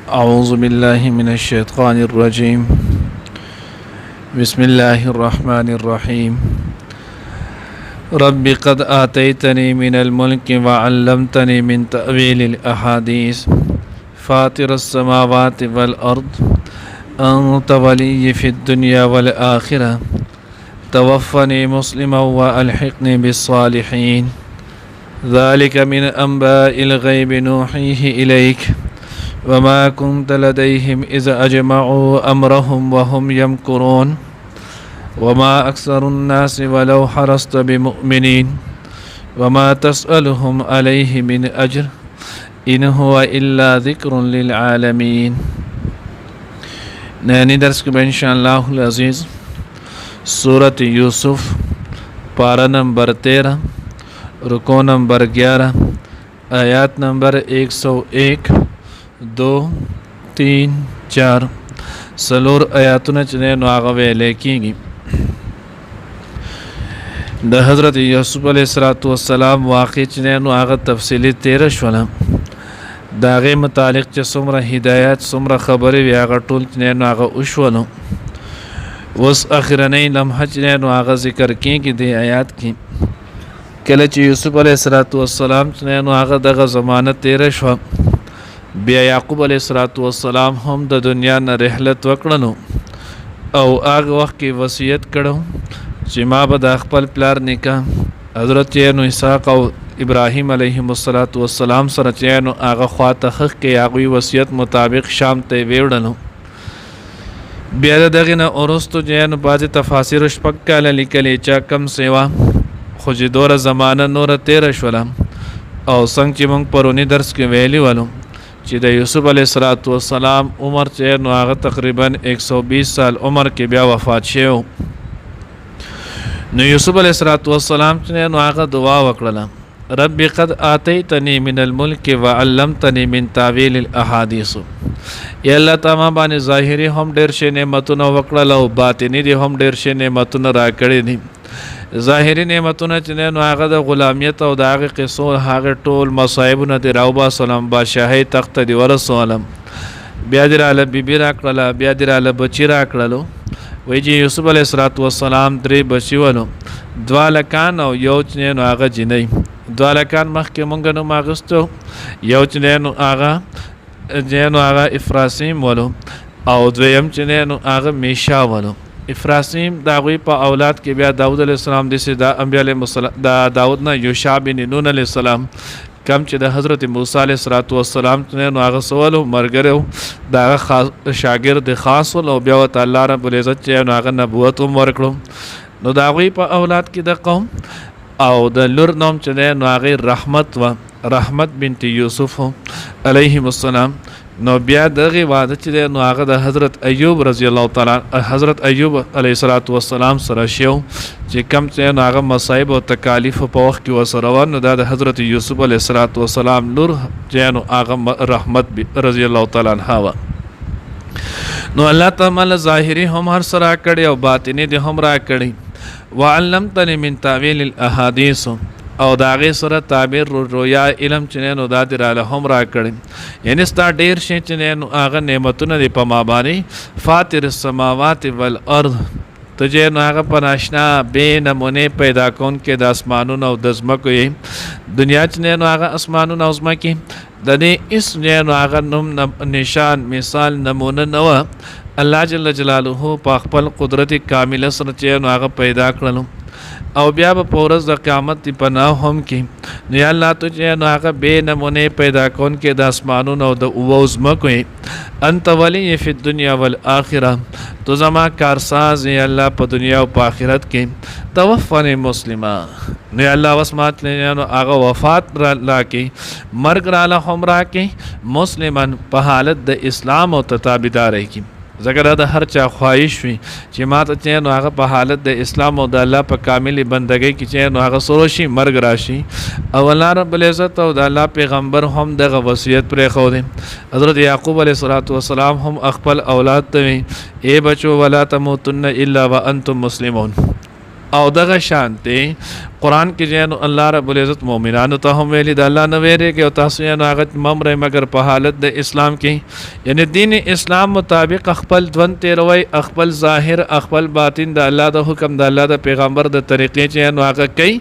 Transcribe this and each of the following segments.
أعوذ بالله من الشيطان الرجيم بسم الله الرحمن الرحيم رب قد آتيتني من الملك وعلمتني من تأويل الأحاديث فاطر السماوات والأرض أنت ولي في الدنيا والآخرة توفني مسلما وألحقني بالصالحين ذلك من أنباء الغيب نوحيه إليك وما كنت لديهم إذا أجمعوا أمرهم وهم يمكرون وما أكثر الناس ولو حرصت بمؤمنين وما تسألهم عليه من أجر إن هو إلا ذكر للعالمين. नैनी दर्स के इंशाअल्लाह अज़ीज़ सूरत यूसुफ पारा नंबर 13 रुको नंबर 11 आयात नंबर 101 2 3 4 सलोर आयातुन चने नागवे लेकिंगी द हज़रत यूसुफ अलैहिस्सलाम वाक़ई चने नाग तफसीली 13 शवला दागे मुतालिक च सुमरा हिदायत सुमरा खबरें व्यागा टूल चने नाग उशवलो उस आखिरनी लम्हा चने नाग ज़िक्र की कि दे आयात की कल च यूसुफ अलैहिस्सलाम चने नाग दगा ज़माना 13 शव बिया याकूब अलैहिस्सलाम हम द दुनिया न रहलत वकड़नो और आग वक्त की वसीयत करो कि माँ बदा खपल प्लार निका हज़रत चैन इसाक और इब्राहिम अलैहिस्सलाम सर चैन आगा ख्वात हक़ के आगवी वसीयत मुताबिक शाम ते वेड़नो बिया दगिन औरस्तो जैन बाज तफासिर पक्का लिकल चा कम सेवा खुज दौर ज़माना नूर 13 शवला और संग चिमंग परोनी दर्स के वैली वालों च द यूसुफ अलैहिस्सलाम उमर चैन आगा तकरीबन 120 साल उमर के ब्या वफ़ात शेव न यूसुफ अलैहिस्सलाम चैन आगा दुआ वकड़ला रब्बी क़द आतैतनी मिनल मुल्क व अल्लमतनी मिन तावील अहादीस या अल्लाह तमा बाने ज़ाहिरी हम डेर शे नेमतुन वकड़ला और बातिनी दे हम डेर शे नेमतुन राकड़ी दी ज़ाहिरी नेमतुन चने आगा द गुलामियत और दाग क़िसो हागे टोल मसाइबुन दे राउबा सलाम बादशाही तख्त दे वरसोलम ब्यादिराल बीबी राकड़ला ब्यादिराल बच्ची राकड़लो वही जी यूसुफ अलैहिस्सलाम 3 बच्ची वालो द्वालकान और यौ चने आगा जिनई द्वालकान मख के मंगनो मागस्तो यौ चने आगा जैनो आगा इफ्रासीम वालो और द्वयम चने आगा मीशा वालो इफ्रासीम दागुई पा औलाद के ब्या दाऊद अलैहिस्सलाम दिसे दा अंबिया दा दाऊद ना यूशा बिन नून अलैहिस्सलाम कम च द हज़रत मूसा अलैहिस्सलाम चने आगा सवालो मरगरे दागा खास शागिर्द खास वालो ब्या अल्लाह रब्बुल इज़्ज़त चने आगा नबूवत वर्कलो नो दागुई पा औलाद की द कौम और द लुर नोम चने आगे रहमत बिनत यूसुफ अलैहिस्सलाम नो ब्या दगी वाद चले आगा द हज़रत अय्यूब रज़ियल्लाहु ताला हज़रत अय्यूब अलैहिस्सलाम सरशियो जे कम चैन आगा मसाइब और तकालीफ पौख की वसरवन नो द हज़रत यूसुफ अलैहिस्सलाम लुर जैन आगा रहमत रज़ियल्लाहु ताला हवा नो अल्लाह तआला ज़ाहिरी हम हर सरा कड़े और बातिनी दे हम रा कड़ी वअल्लमतनी मिन तावील अहादीस और दागे सर ताबीर रोया इलम चनैन दादिराल हम रा कड़ी यानी स्ता डेर शे चनैन आगा नेमतुन दे पमाबानी फातिर समावात वल अर्द तुझे आगा पनाशना बे नमूने पैदा कौन के दासमानुन और दज़मा को ये दुनिया चनैन आगा आसमानुन उज़मा की दने इस जैन आगा नुम निशान मिसाल नमूना नवा अल्लाह जल्ल जलालुहु पाकपल कुदरती कामिल सर चैन आगा पैदा करलूँ और ब्या पोरस द क़यामत पनाह हम की या अल्लाह तो चैन आगा बे नमूने पैदा कौन के दासमानुन और द उज़मा को अंत वली ये फ़िद दुनिया वल आखिरा तो जमा कारसाज या अल्लाह प दुनिया व आखिरत के तवफ़्फ़नी मुस्लिमा ने अल्लाह वस्मात ने आगा वफ़ात ला के मर्ग राला हमरा के मुस्लिमन पहालत द इस्लाम और तताबिदार की जगह द हर चा ख्वाहिश हुई कि मात चैन आगा पहालत द इस्लाम और अल्लाह पर कामिल बंदगी की चैन आगा सरोशी मर्ग राशि और अल्लाह रब्बुल इज़्ज़त और अल्लाह पैगम्बर हम दग वसीयत पर खो दें हज़रत याकूब अलैहिस्सलाम हम अखपल औलाद तवें ए बचो वला तमूतुन्न इल्ला व अंतुम मुस्लिमून او دغه شانته قرآن کې جنو الله رب العزت مؤمنانو ته هم ویلي د الله نه ویریږئ او تاسو یې هغه ممرئ مګر په حالت د اسلام کې، یعنی دین اسلام مطابق خپل ژوند تیروئ، خپل ظاهر خپل باطن د الله د حکم د الله د پیغمبر د طریقې چې هغه کوي.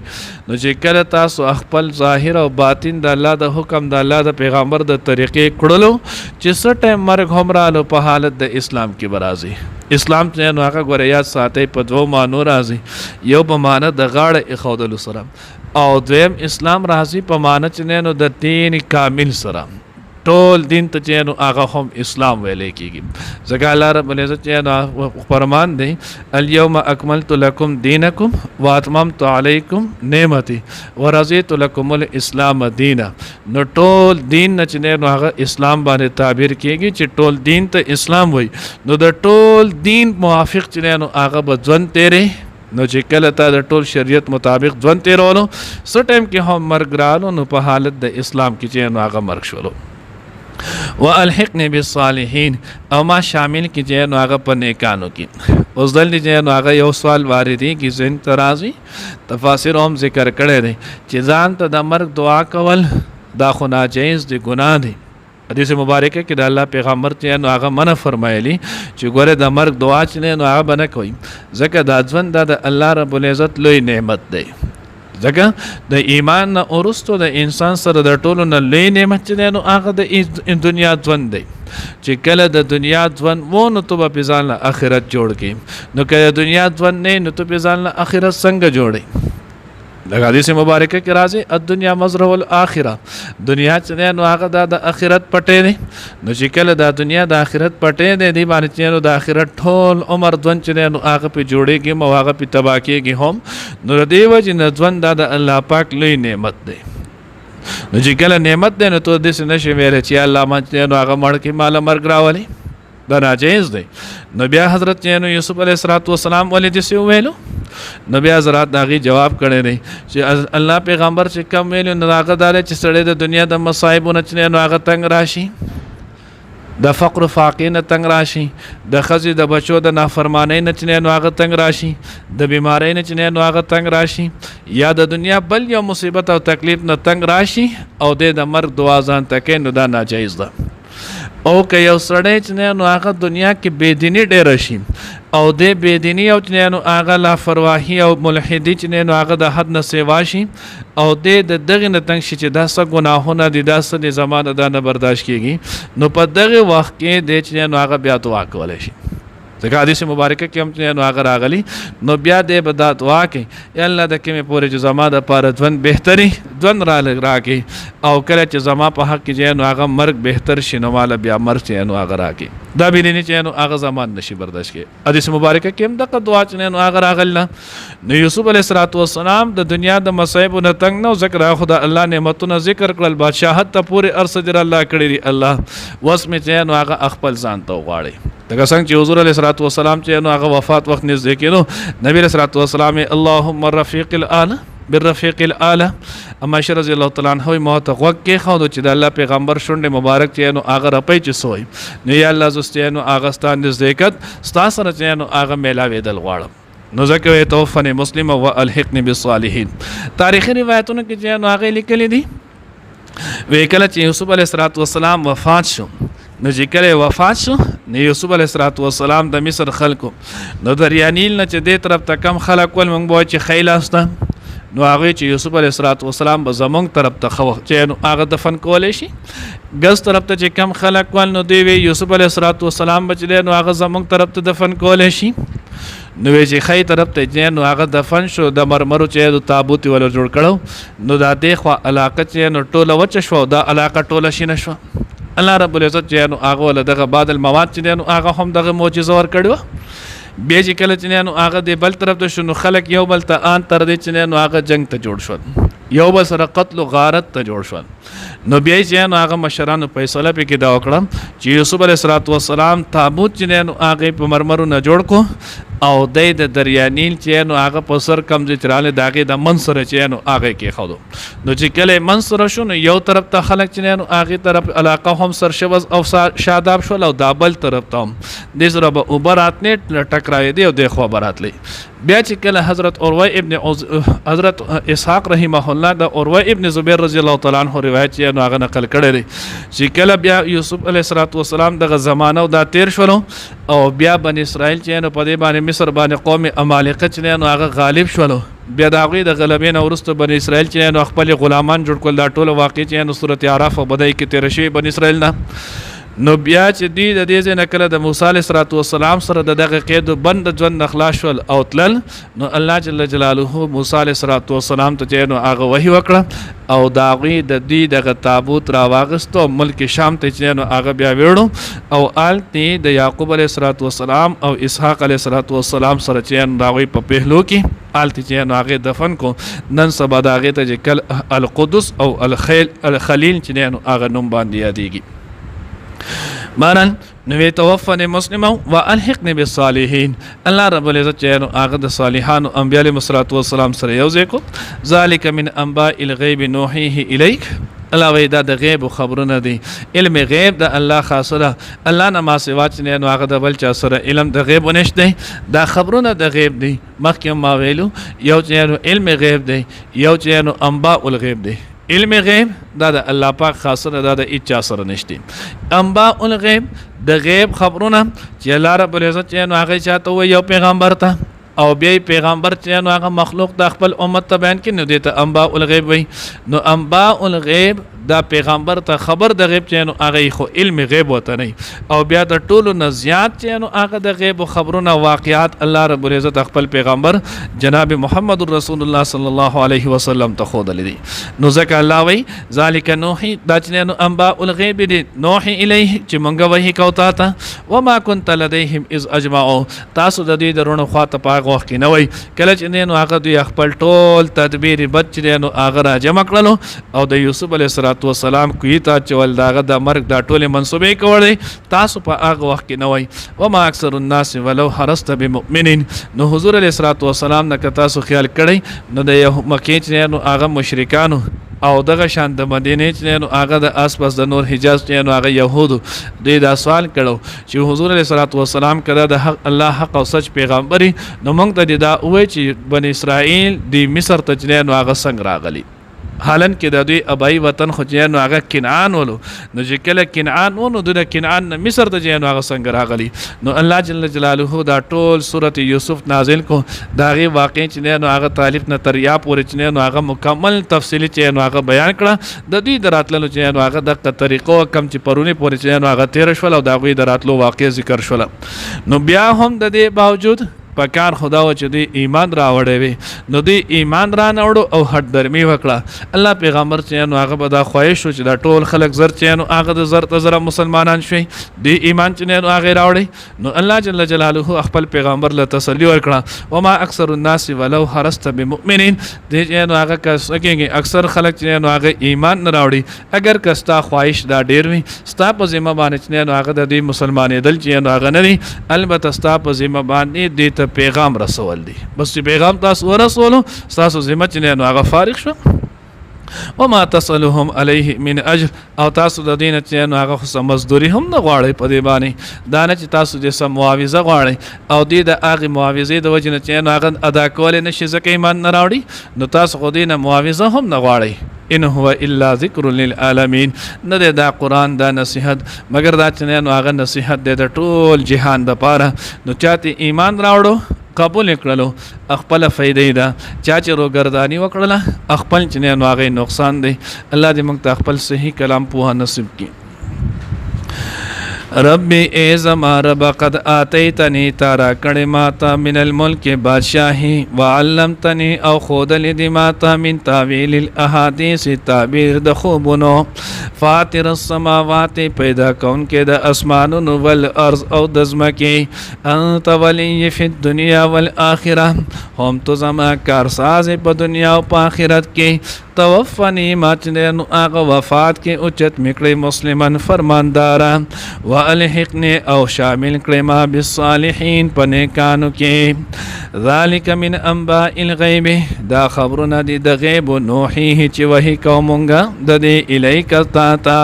نو چې کله تاسو خپل ظاهر او باطن د الله د حکم د الله د پیغمبر د طریقې کړلو چې څه ټایم مرګ هم رالو په حالت د اسلام کې برازي. اسلام چې هغه ګوره یاد ساتئ په دوو معنو راځي، یو په معنی د غاړه ایښودلو سره او دویم اسلام راځي په معنی چې نو د دین کامل سره، ټول دین ته چې نو هغه هم اسلام ویلی کېږي. ځکه الله رب العزت چې نو فرمان دی الیوم اکملت لکم دینکم واتممت علیکم نعمتي ورضیت لکم الاسلام دینا. نو ټول دین نه چې نو هغه اسلام باندې تعبیر کېږي چې ټول دین ته اسلام وایي. نو د ټول دین موافق چې نو هغه به ژوند تیری. نو چې کله تا د ټول شریعت مطابق ژوند تیرولو څه ټایم کې هم مرګ رالو نو په حالت د اسلام کې چې نو هغه مرګ شولو. والحقنی بالصالحین او ما شامل کی جے نو هغه په نیکانو کې. اوس دلته چې نو هغه یو سوال واردی کی ذهن ته راځي، تفاسیر هم ذکر کړی دی چې ځان ته د مرګ دعا کول دا خو ناجایز دی، ګناه دی. حدیث مبارکه کې د الله پیغمبر چې نو هغه منع فرمایلی چې ګوره د مرګ دعا چې نو هغه بنه کوي، ځکه دا ژوند د الله رب العزت لوی نعمت دی. ځکه د ایمان نه وروسته د انسان سره د ټولو نه لوی نعمت چې نو هغه د دنیا ژوند دی. چې کله د دنیا ژوند و نو تو به ځان له آخرت جوړ کړي، نو که د دنیا ژوند نه نو تو به ځان له آخرت څنګه جوړي. د حدیث مبارکه کې راځي الدنیا مزرعه الاخره، دنیا چې نو هغه د آخرت پټې دی. نو چې کله د دنیا د آخرت پټې دی دی باندې چې نو د آخرت ټول عمر ژوند چې نو هغه په جوړېږي مو هغه په تباہ کېږي هم. نو د دې وجې نه ژوند د الله پاک لوی نعمت دی. نو چې کله نعمت دی نو تو داسې نشي ویلی چې الله ما چې نو هغه مړ کړي ماله مرګ راولي، دا ناجایز دی. نو بیا حضرت نو یوسف علیه السلام ولې داسې وویلو؟ نو بیا حضرات د هغې جواب کړی دی چې الله پیغمبر چې کم ویلو نو هغه دا دی چې سړی د دنیا د مصایبو نه چې نو هغه تنګ راشي، د فقر فاقې نه تنګ راشي، د ښځې د بچو د نافرمانۍ نه چې نو هغه تنګ راشي، د بیمارۍ نه چې نو هغه تنګ راشي، یا د دنیا بل یو مصیبت او تکلیف نه تنګ راشي او د مرګ دعا ځان ته کوي، نو دا ناجایز ده. او که یو سړی چې نو هغه دنیا کې بېدیني ډېره شي او د بېدیني او چې نو هغه لاپرواهي او ملحدي چې نو هغه د حد نه سیوا شي او د دغې نه تنګ شي چې دا څه ګناهونه دي، دا څه د زمانه دا نه برداشت کېږي، نو په دغې وخت کې دی چې نو هغه بیا دعا کولی شي. ځکه حدیث مبارکه کې هم چې نو هغه راغلی، نو بیا دی به دا دعا کوي یا الله د کومې پورې چې زما دپاره ژوند بهتري ژوند راکړي او کله چې زما په حق کې چې نو هغه مرګ بهتر شي نو ماله بیا مرګ چې نو هغه راکړي. دا بینی چې نو هغه زمان نشي برداشت کوي. حدیث مبارکه کې هم دغه دعا چې نو هغه راغله. نو یوسف علیه السلام د دنیا د مصایبو نه تنګ نه ذکر خدا الله نعمتونه ذکر کړل، بادشاهت ته پورې ارس در الله کړی دی الله، وس مې چې نو هغه خپل ځان ته وغواړي. دغه څنګه چې حضور علیه السلام چې نو هغه وفات وخت نږدې کېدو، نبی علیه السلام اللهم الرفیق الاعلی بالرفیق الاعلی اما عائشہ رضی الله تعالی عنها ما ته غوږ کېښودو چې د الله پیغمبر شونډې مبارک چې نو هغه رپی چې سوی نو یا الله زه چې نو هغه ستا نزدېکت ستا سره چې نو هغه میلاوېدل غواړم. نو ځکه وایي توفني مسلما والحقني بالصالحین. تاریخي روایتونو کې چې نو هغې لیکلي دي وی کله چې یوسف علیه السلام وفات شو، نو چې کله وفات شو نو یوسف علیه السلام د مصر خلکو نو دریا نیل نه چې دې طرف ته کم خلک ول موږ به وایو چې خیل استه، نو هغه چې یوسف علیه السلام به زمونږ طرف ته چې نو هغه دفن کولی شي، ګز طرف ته چې کم خلک ول نو دی وی یوسف علیه السلام به چې دی نو هغه زمونږ طرف ته دفن کولی شي. نو وی چې خی طرف ته چې نو هغه دفن شو، د مرمرو چې د تابوت ولا جوړ کړو، نو دا دی خو علاقه چې نو ټوله وچه شو، دا علاقه ټوله شینه شو. الله رب العزت چې نو هغه ول دغه بعد المواد چې نو هغه هم دغه معجزه ور کړو. بیا چې کله چې نو هغه د بل طرف ته شو نو خلک یو بل ته آن تر دې چې نو هغه جنگ ته جوړ شول، یو بل سره قتل و غارت ته جوړ شول. نو بیا چې نو هغه مشرانو فیصله پکې دا وکړه چې یوسف علیه السلام تابوت چې نو هغه په مرمرو نه جوړ کو او د دریا نیل چې نو هغه په سر کم چې چراله داګه د منصر چې نو هغه کې خودو نو چې کله منصر شو نو یو طرف ته خلک چې نو هغه طرف علاقه هم سرشبز او شاداب شول او دابل طرف ته د سره به اوبرات نه ټکراوي دی او د خو براتلې بیا چې کله حضرت اسحاق رحمه الله د اوروه ابن زبیر رضی الله تعالی عنہ روایت یې نو هغه نقل کړی دی چې کله بیا یوسف علیه السلام دغه زمانه او دا تیر شولو او بیا بن اسرائیل چې نو په دې باندې مصر باندې قوم امالقه چې نو هغه غالب شولو بیا د هغوی د غلبې نه وروسته بن اسرائیل چې نو خپل غلامان جوړ کړل دا ټول واقع چې نو سورۃ اعراف او بدای کې تیر شوی بن اسرائیل نه نو بیا چې دی د دې ځای نه کله د موسی علیه السلام سره د دغه قید بند ژوند نه خلاص شول او تلل نو الله جل جلاله موسی علیه السلام ته چې نو هغه وحی وکړه او د هغوی د دې دغه تابوت راواغستو ملک شام ته چې نو هغه بیا ویړو او هلته د یعقوب علیه السلام او اسحاق علیه السلام سره چې نو د هغوی په پهلو کې هلته چې نو هغې دفن کو نن سبا د هغې ته چې کل القدس او الخلیل چې نو هغه نوم باندې یادېږي مانن نوې توفنی مسلمه و الحقنی بالصالحین الله رب العزت چې نو هغه د صالحانو انبیاء علیهم السلام سره یو ځای کو ذالک من انباء الغیب نوحیه الیک الله وی دا د غیب خبرونه دي علم غیب د الله خاصه ده الله نه ما سوا چې نو هغه د بل چا سره علم د غیب نشته دا خبرونه د غیب دي مخکې ما ویلو یو چې علم غیب دی یو چې نو انباء الغیب دی علم غیب دا د الله پاک خاصه ده دا د اچا سره نشته انباء الغیب د غیب خبرونه چې الله رب العزت چې نو هغه چاته وي یو پیغمبر ته او بیا پیغمبر چې نو هغه مخلوق د خپل امت ته بیان کړي نو دې ته انباء الغیب وي نو انباء الغیب دا پیغمبر ته خبر د غیب چې نو هغه خو علم غیب وته نه او بیا د ټولو نه زیات چې نو هغه د غیب خبرونه واقعات الله رب العزت خپل پیغمبر جناب محمد رسول الله صلی الله علیه وسلم ته خود لیدي نو ځکه الله وی ذالک نوحی دا چې نو انباء الغیب دي نوحی الیه چې مونږ وحی کوتا ته وما كنت لديهم اذ اجمعوا تاسو د دې درونه خواته پاغ وخت نه وای کله چې نو هغه دوی خپل ټول تدبیر بچ نو هغه را جمع کړلو او د یوسف علیه السلام کوي ته چول داغه د مرګ دا ټول منسوبې کولې تاسو په هغه وخت کې نه وای وما اکثر الناس ولو حرست بمؤمنین نو حضور علیه السلام نه تاسو خیال کړئ نو د مکې چې نو هغه مشرکانو او دغه شان د مدینه چې نو هغه د آس پاس د نور حجاز چې نو هغه يهودو دوی دا سوال کړو چې حضور علیه السلام کړه د حق الله حق او سچ پیغمبري نو موږ ته دا وای چې بن اسرائیل د مصر ته چې نو هغه څنګه راغلي حالن کې د دوی ابای وطن خو چې نو هغه کنعان ولو نو چې کله کنعان ونو د کنعان مصر ته چې نو هغه څنګه راغلي نو الله جل جلاله دا ټول سورۃ یوسف نازل کو دا غي واقع چې نو هغه طالب نه تریا پورې چې نو هغه مکمل تفصیلی چې نو هغه بیان کړه د دې دراتلو چې نو هغه د طریقو کم چې پرونی پورې چې نو هغه تیر شول او دا غي دراتلو واقع ذکر شول نو بیا هم د دې باوجود پکار خدا و چې دی ایمان راوړی وي نو دی ایمان را نوړو او هټ درمی وکړه الله پیغمبر چې نو هغه به دا خواهش شو چې دا ټول خلک زر چې نو هغه د زر ته زر مسلمانان شوي دی ایمان چې نو هغه راوړی نو الله جل جلاله خپل پیغمبر له تسلی ورکړه وما اکثر الناس ولو حرست بمؤمنین دی چې نو هغه کس کېږي اکثر خلک چې نو هغه ایمان نه راوړي اگر کستا خواهش دا ډیر وي ستا په ذمہ باندې چې نو هغه د دې مسلمانې دل چې نو هغه نه دي البته ستا په ذمہ باندې دی پیغام رسول دي بس چې پیغام تاسو ورسولو تاسو ذمہ چې نو هغه فارغ شو وما تصلهم علیه من اجر او تاسو د دین چې نو هغه خو مزدوري هم نه غواړي په دې باندې دا نه چې تاسو د سم معاوضه غواړي او دې د هغه معاوضې د وجه نه چې نو هغه ادا کول نه شي ځکه ایمان نه راوړي نو تاسو خو دې نه معاوضه هم نه غواړي ان هو الا ذکر للعالمین نه دا قرآن دا نصیحت مگر دا چې نو هغه نصیحت د ټول جهان د پاره نو چاته ایمان راوړو قبول کړلو خپل فائدې ده چا چې روګردانی وکړله خپل چې نو هغه نقصان دی الله دې موږ ته خپل صحیح کلام په نصیب کړي ربی اے زما رب قد آتیتنی تارا کڑی ماتا من الملک بادشاہی وعلمتنی او خود لدی ماتا من تاویل الاحادیث تعبیر د خوبونو فاطر السماوات پیدا کون کے د اسمانون والارض او دزمکی انت ولی فی الدنیا والآخرہ هم تو زما کارساز پا دنیا و پا آخرت کی توفنی ماچنے نو آغا وفات کے اچت مکڑی مسلمان فرماندارا و والحقنی او شامل کړما بالصالحین پنیکانو کې ذالک من انباء الغیب دا خبرونه دي د غیب نوحیه چې وحی کومونګه د دې الیک تا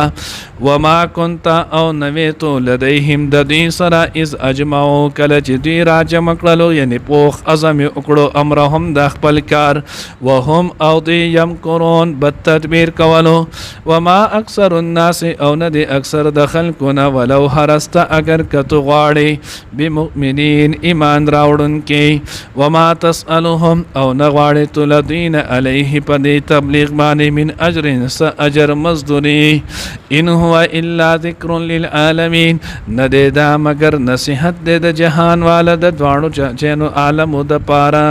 وما كنت او نویتو لديهم د دوی سره از اجمعو کله چې دوی راجمع کړلو یعنی پوخ عزم وکړو امرهم د خپل کار وهم او دوی یمکرون بد تدبیر کولو وما اکثر الناس او نه دی اکثر د خلکونه ولو هرست اگر کتو غواړي بمؤمنین ایمان راوړونکي وما تسألهم او نه غواړي تو لدین علیه په دې تبلیغ باندې من اجر س اجر مزدوری ان هو الا ذکر للعالمین ندی دا مگر نصیحت دے د جهان والا د دوانو چینو عالمو د پارا